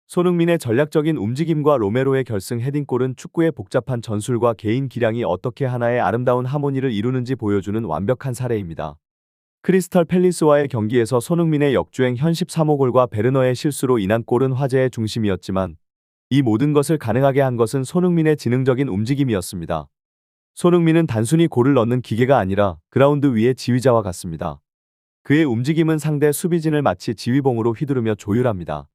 손흥민의 전략적인 움직임과 로메로의 결승 헤딩골은 축구의 복잡한 전술과 개인 기량이 어떻게 하나의 아름다운 하모니를 이루는지 보여주는 완벽한 사례입니다. 크리스탈 팰리스와의 경기에서 손흥민의 역주행 현 13호 골과 베르너의 실수로 인한 골은 화제의 중심이었지만 이 모든 것을 가능하게 한 것은 손흥민의 지능적인 움직임이었습니다. 손흥민은 단순히 골을 넣는 기계가 아니라 그라운드 위의 지휘자와 같습니다. 그의 움직임은 상대 수비진을 마치 지휘봉으로 휘두르며 조율합니다.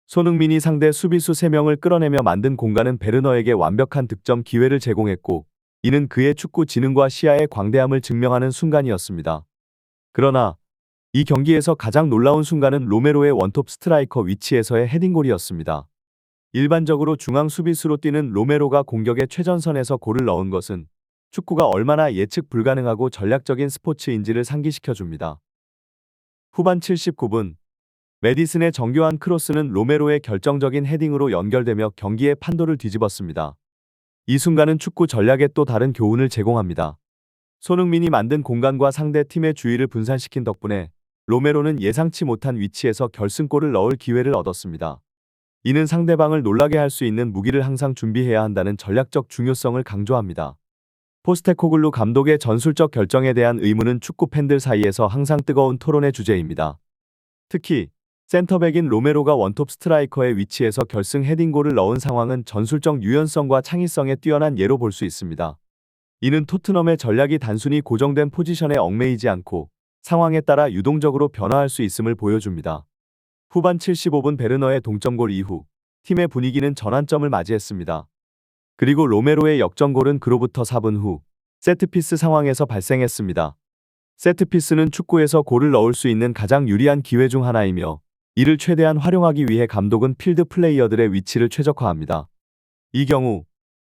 손흥민이 상대 수비수 3명을 끌어내며 만든 공간은 베르너에게 완벽한 득점 기회를 제공했고, 이는 그의 축구 지능과 시야의 광대함을 증명하는 순간이었습니다. 그러나 이 경기에서 가장 놀라운 순간은 로메로의 원톱 스트라이커 위치에서의 헤딩골이었습니다. 일반적으로 중앙 수비수로 뛰는 로메로가 공격의 최전선에서 골을 넣은 것은 축구가 얼마나 예측 불가능하고 전략적인 스포츠인지를 상기시켜줍니다. 후반 79분, 메디슨의 정교한 크로스는 로메로의 결정적인 헤딩으로 연결되며 경기의 판도를 뒤집었습니다. 이 순간은 축구 전략에 또 다른 교훈을 제공합니다. 손흥민이 만든 공간과 상대 팀의 주의를 분산시킨 덕분에 로메로는 예상치 못한 위치에서 결승골을 넣을 기회를 얻었습니다. 이는 상대방을 놀라게 할 수 있는 무기를 항상 준비해야 한다는 전략적 중요성을 강조합니다. 포스테코글루 감독의 전술적 결정에 대한 의문은 축구 팬들 사이에서 항상 뜨거운 토론의 주제입니다. 특히 센터백인 로메로가 원톱 스트라이커의 위치에서 결승 헤딩골을 넣은 상황은 전술적 유연성과 창의성에 뛰어난 예로 볼 수 있습니다. 이는 토트넘의 전략이 단순히 고정된 포지션에 얽매이지 않고 상황에 따라 유동적으로 변화할 수 있음을 보여줍니다. 후반 75분 베르너의 동점골 이후 팀의 분위기는 전환점을 맞이했습니다. 그리고 로메로의 역전골은 그로부터 4분 후 세트피스 상황에서 발생했습니다. 세트피스는 축구에서 골을 넣을 수 있는 가장 유리한 기회 중 하나이며, 이를 최대한 활용하기 위해 감독은 필드 플레이어들의 위치를 최적화합니다. 이 경우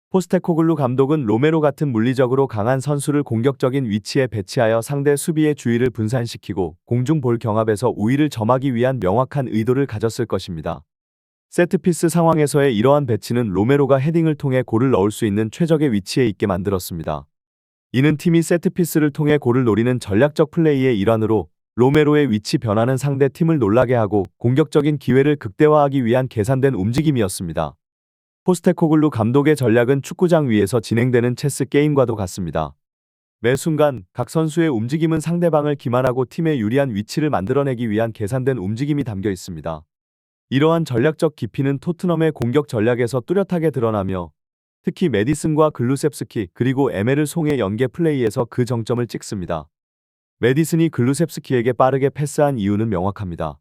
포스테코글루 감독은 로메로 같은 물리적으로 강한 선수를 공격적인 위치에 배치하여 상대 수비의 주의를 분산시키고 공중볼 경합에서 우위를 점하기 위한 명확한 의도를 가졌을 것입니다. 세트피스 상황에서의 이러한 배치는 로메로가 헤딩을 통해 골을 넣을 수 있는 최적의 위치에 있게 만들었습니다. 이는 팀이 세트피스를 통해 골을 노리는 전략적 플레이의 일환으로 로메로의 위치 변화는 상대 팀을 놀라게 하고 공격적인 기회를 극대화하기 위한 계산된 움직임이었습니다. 포스테코글루 감독의 전략은 축구장 위에서 진행되는 체스 게임과도 같습니다. 매 순간 각 선수의 움직임은 상대방을 기만하고 팀의 유리한 위치를 만들어내기 위한 계산된 움직임이 담겨 있습니다. 이러한 전략적 깊이는 토트넘의 공격 전략에서 뚜렷하게 드러나며, 특히 메디슨과 글루셉스키 그리고 에메르 송의 연계 플레이에서 그 정점을 찍습니다. 메디슨이 글루셉스키에게 빠르게 패스한 이유는 명확합니다.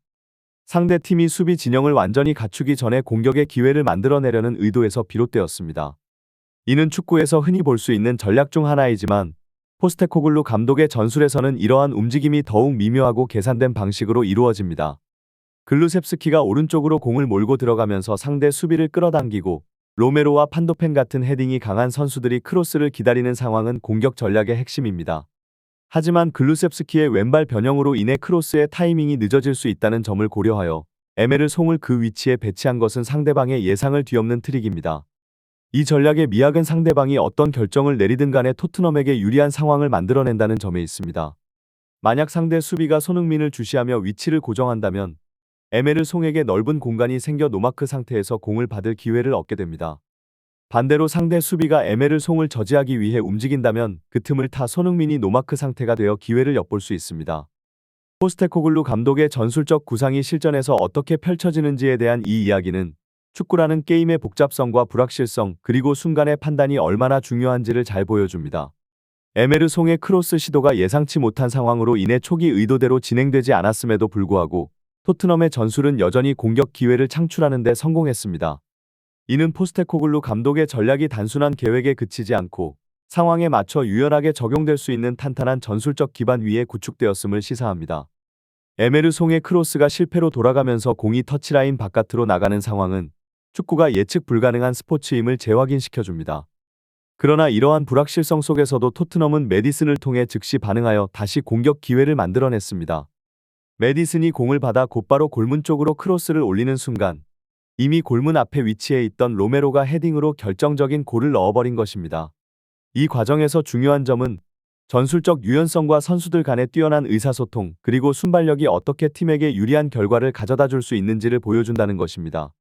상대 팀이 수비 진영을 완전히 갖추기 전에 공격의 기회를 만들어내려는 의도에서 비롯되었습니다. 이는 축구에서 흔히 볼 수 있는 전략 중 하나이지만 포스테코글루 감독의 전술에서는 이러한 움직임이 더욱 미묘하고 계산된 방식으로 이루어집니다. 글루셉스키가 오른쪽으로 공을 몰고 들어가면서 상대 수비를 끌어당기고, 로메로와 판도펜 같은 헤딩이 강한 선수들이 크로스를 기다리는 상황은 공격 전략의 핵심입니다. 하지만 글루셉스키의 왼발 변형으로 인해 크로스의 타이밍이 늦어질 수 있다는 점을 고려하여 에메르 송을 그 위치에 배치한 것은 상대방의 예상을 뒤엎는 트릭입니다. 이 전략의 미학은 상대방이 어떤 결정을 내리든 간에 토트넘에게 유리한 상황을 만들어낸다는 점에 있습니다. 만약 상대 수비가 손흥민을 주시하며 위치를 고정한다면 에메르 송에게 넓은 공간이 생겨 노마크 상태에서 공을 받을 기회를 얻게 됩니다. 반대로 상대 수비가 에메르 송을 저지하기 위해 움직인다면 그 틈을 타 손흥민이 노마크 상태가 되어 기회를 엿볼 수 있습니다. 포스테코글루 감독의 전술적 구상이 실전에서 어떻게 펼쳐지는지에 대한 이 이야기는 축구라는 게임의 복잡성과 불확실성 그리고 순간의 판단이 얼마나 중요한지를 잘 보여줍니다. 에메르 송의 크로스 시도가 예상치 못한 상황으로 인해 초기 의도대로 진행되지 않았음에도 불구하고 토트넘의 전술은 여전히 공격 기회를 창출하는 데 성공했습니다. 이는 포스테코글루 감독의 전략이 단순한 계획에 그치지 않고 상황에 맞춰 유연하게 적용될 수 있는 탄탄한 전술적 기반 위에 구축되었음을 시사합니다. 에메르 송의 크로스가 실패로 돌아가면서 공이 터치라인 바깥으로 나가는 상황은 축구가 예측 불가능한 스포츠임을 재확인시켜줍니다. 그러나 이러한 불확실성 속에서도 토트넘은 메디슨을 통해 즉시 반응하여 다시 공격 기회를 만들어냈습니다. 메디슨이 공을 받아 곧바로 골문 쪽으로 크로스를 올리는 순간 이미 골문 앞에 위치해 있던 로메로가 헤딩으로 결정적인 골을 넣어버린 것입니다. 이 과정에서 중요한 점은 전술적 유연성과 선수들 간의 뛰어난 의사소통 그리고 순발력이 어떻게 팀에게 유리한 결과를 가져다 줄 수 있는지를 보여준다는 것입니다.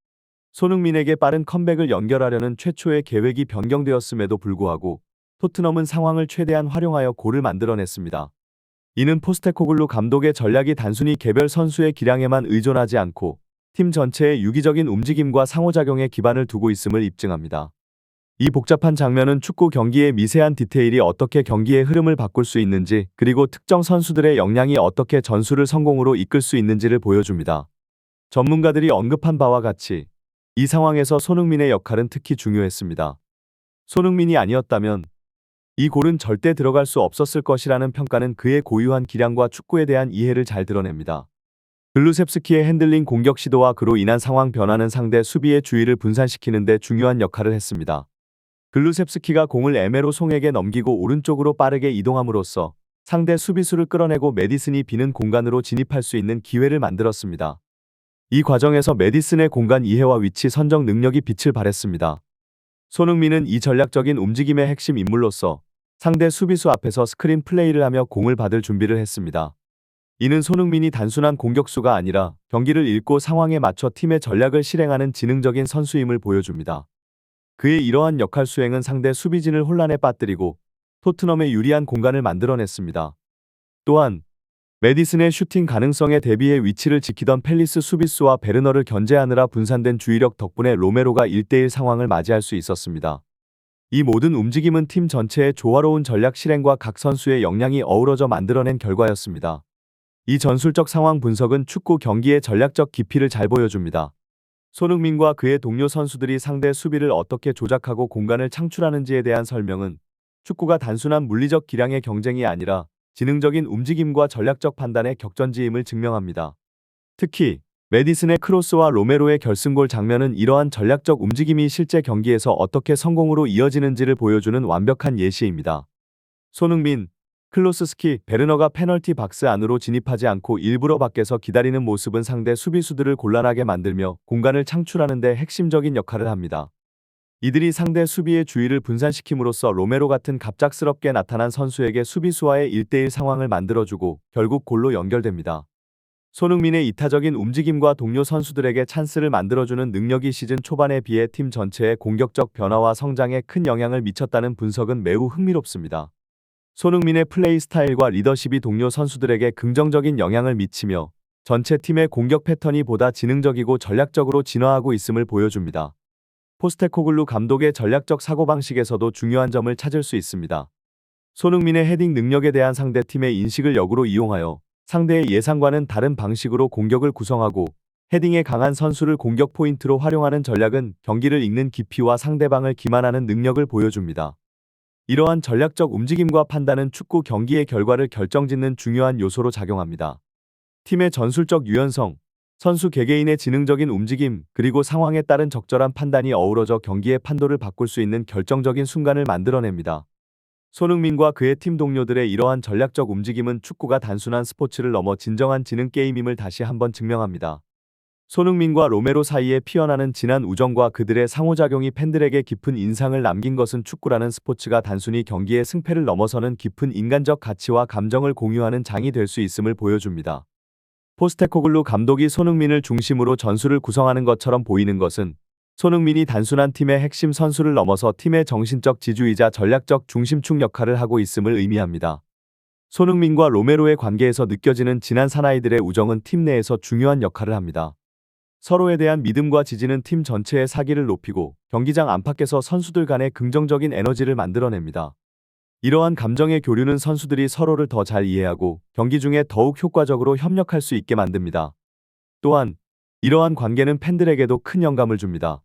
손흥민에게 빠른 컴백을 연결하려는 최초의 계획이 변경되었음에도 불구하고 토트넘은 상황을 최대한 활용하여 골을 만들어냈습니다. 이는 포스테코글루 감독의 전략이 단순히 개별 선수의 기량에만 의존하지 않고 팀 전체의 유기적인 움직임과 상호작용에 기반을 두고 있음을 입증합니다. 이 복잡한 장면은 축구 경기의 미세한 디테일이 어떻게 경기의 흐름을 바꿀 수 있는지, 그리고 특정 선수들의 역량이 어떻게 전술을 성공으로 이끌 수 있는지를 보여줍니다. 전문가들이 언급한 바와 같이 이 상황에서 손흥민의 역할은 특히 중요했습니다. 손흥민이 아니었다면 이 골은 절대 들어갈 수 없었을 것이라는 평가는 그의 고유한 기량과 축구에 대한 이해를 잘 드러냅니다. 글루셉스키의 핸들링 공격 시도와 그로 인한 상황 변화는 상대 수비의 주의를 분산시키는 데 중요한 역할을 했습니다. 글루셉스키가 공을 에메로 송에게 넘기고 오른쪽으로 빠르게 이동함으로써 상대 수비수를 끌어내고 메디슨이 비는 공간으로 진입할 수 있는 기회를 만들었습니다. 이 과정에서 메디슨의 공간 이해와 위치 선정 능력이 빛을 발했습니다. 손흥민은 이 전략적인 움직임의 핵심 인물로서 상대 수비수 앞에서 스크린 플레이를 하며 공을 받을 준비를 했습니다. 이는 손흥민이 단순한 공격수가 아니라 경기를 읽고 상황에 맞춰 팀의 전략을 실행하는 지능적인 선수임을 보여줍니다. 그의 이러한 역할 수행은 상대 수비진을 혼란에 빠뜨리고 토트넘에 유리한 공간을 만들어냈습니다. 또한 메디슨의 슈팅 가능성에 대비해 위치를 지키던 팰리스 수비수와 베르너를 견제하느라 분산된 주의력 덕분에 로메로가 1대1 상황을 맞이할 수 있었습니다. 이 모든 움직임은 팀 전체의 조화로운 전략 실행과 각 선수의 역량이 어우러져 만들어낸 결과였습니다. 이 전술적 상황 분석은 축구 경기의 전략적 깊이를 잘 보여줍니다. 손흥민과 그의 동료 선수들이 상대 수비를 어떻게 조작하고 공간을 창출하는지에 대한 설명은 축구가 단순한 물리적 기량의 경쟁이 아니라 지능적인 움직임과 전략적 판단의 격전지임을 증명합니다. 특히 메디슨의 크로스와 로메로의 결승골 장면은 이러한 전략적 움직임이 실제 경기에서 어떻게 성공으로 이어지는지를 보여주는 완벽한 예시입니다. 손흥민, 클로스스키, 베르너가 페널티 박스 안으로 진입하지 않고 일부러 밖에서 기다리는 모습은 상대 수비수들을 곤란하게 만들며 공간을 창출하는 데 핵심적인 역할을 합니다. 이들이 상대 수비의 주의를 분산시킴으로써 로메로 같은 갑작스럽게 나타난 선수에게 수비수와의 1대1 상황을 만들어주고 결국 골로 연결됩니다. 손흥민의 이타적인 움직임과 동료 선수들에게 찬스를 만들어주는 능력이 시즌 초반에 비해 팀 전체의 공격적 변화와 성장에 큰 영향을 미쳤다는 분석은 매우 흥미롭습니다. 손흥민의 플레이 스타일과 리더십이 동료 선수들에게 긍정적인 영향을 미치며 전체 팀의 공격 패턴이 보다 지능적이고 전략적으로 진화하고 있음을 보여줍니다. 포스테코글루 감독의 전략적 사고방식에서도 중요한 점을 찾을 수 있습니다. 손흥민의 헤딩 능력에 대한 상대팀의 인식을 역으로 이용하여 상대의 예상과는 다른 방식으로 공격을 구성하고 헤딩에 강한 선수를 공격 포인트로 활용하는 전략은 경기를 읽는 깊이와 상대방을 기만하는 능력을 보여줍니다. 이러한 전략적 움직임과 판단은 축구 경기의 결과를 결정짓는 중요한 요소로 작용합니다. 팀의 전술적 유연성, 선수 개개인의 지능적인 움직임, 그리고 상황에 따른 적절한 판단이 어우러져 경기의 판도를 바꿀 수 있는 결정적인 순간을 만들어냅니다. 손흥민과 그의 팀 동료들의 이러한 전략적 움직임은 축구가 단순한 스포츠를 넘어 진정한 지능 게임임을 다시 한번 증명합니다. 손흥민과 로메로 사이에 피어나는 진한 우정과 그들의 상호작용이 팬들에게 깊은 인상을 남긴 것은 축구라는 스포츠가 단순히 경기의 승패를 넘어서는 깊은 인간적 가치와 감정을 공유하는 장이 될 수 있음을 보여줍니다. 포스테코글루 감독이 손흥민을 중심으로 전술을 구성하는 것처럼 보이는 것은 손흥민이 단순한 팀의 핵심 선수를 넘어서 팀의 정신적 지주이자 전략적 중심축 역할을 하고 있음을 의미합니다. 손흥민과 로메로의 관계에서 느껴지는 진한 사나이들의 우정은 팀 내에서 중요한 역할을 합니다. 서로에 대한 믿음과 지지는 팀 전체의 사기를 높이고 경기장 안팎에서 선수들 간의 긍정적인 에너지를 만들어냅니다. 이러한 감정의 교류는 선수들이 서로를 더 잘 이해하고 경기 중에 더욱 효과적으로 협력할 수 있게 만듭니다. 또한 이러한 관계는 팬들에게도 큰 영감을 줍니다.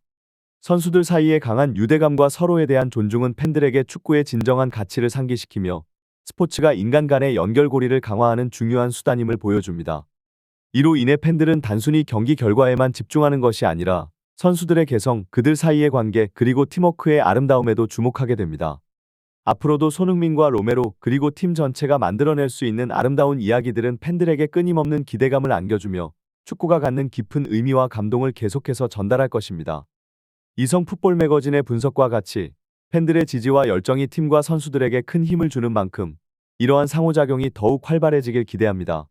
선수들 사이의 강한 유대감과 서로에 대한 존중은 팬들에게 축구의 진정한 가치를 상기시키며 스포츠가 인간 간의 연결고리를 강화하는 중요한 수단임을 보여줍니다. 이로 인해 팬들은 단순히 경기 결과에만 집중하는 것이 아니라 선수들의 개성, 그들 사이의 관계, 그리고 팀워크의 아름다움에도 주목하게 됩니다. 앞으로도 손흥민과 로메로 그리고 팀 전체가 만들어낼 수 있는 아름다운 이야기들은 팬들에게 끊임없는 기대감을 안겨주며 축구가 갖는 깊은 의미와 감동을 계속해서 전달할 것입니다. 이성 풋볼 매거진의 분석과 같이 팬들의 지지와 열정이 팀과 선수들에게 큰 힘을 주는 만큼 이러한 상호작용이 더욱 활발해지길 기대합니다.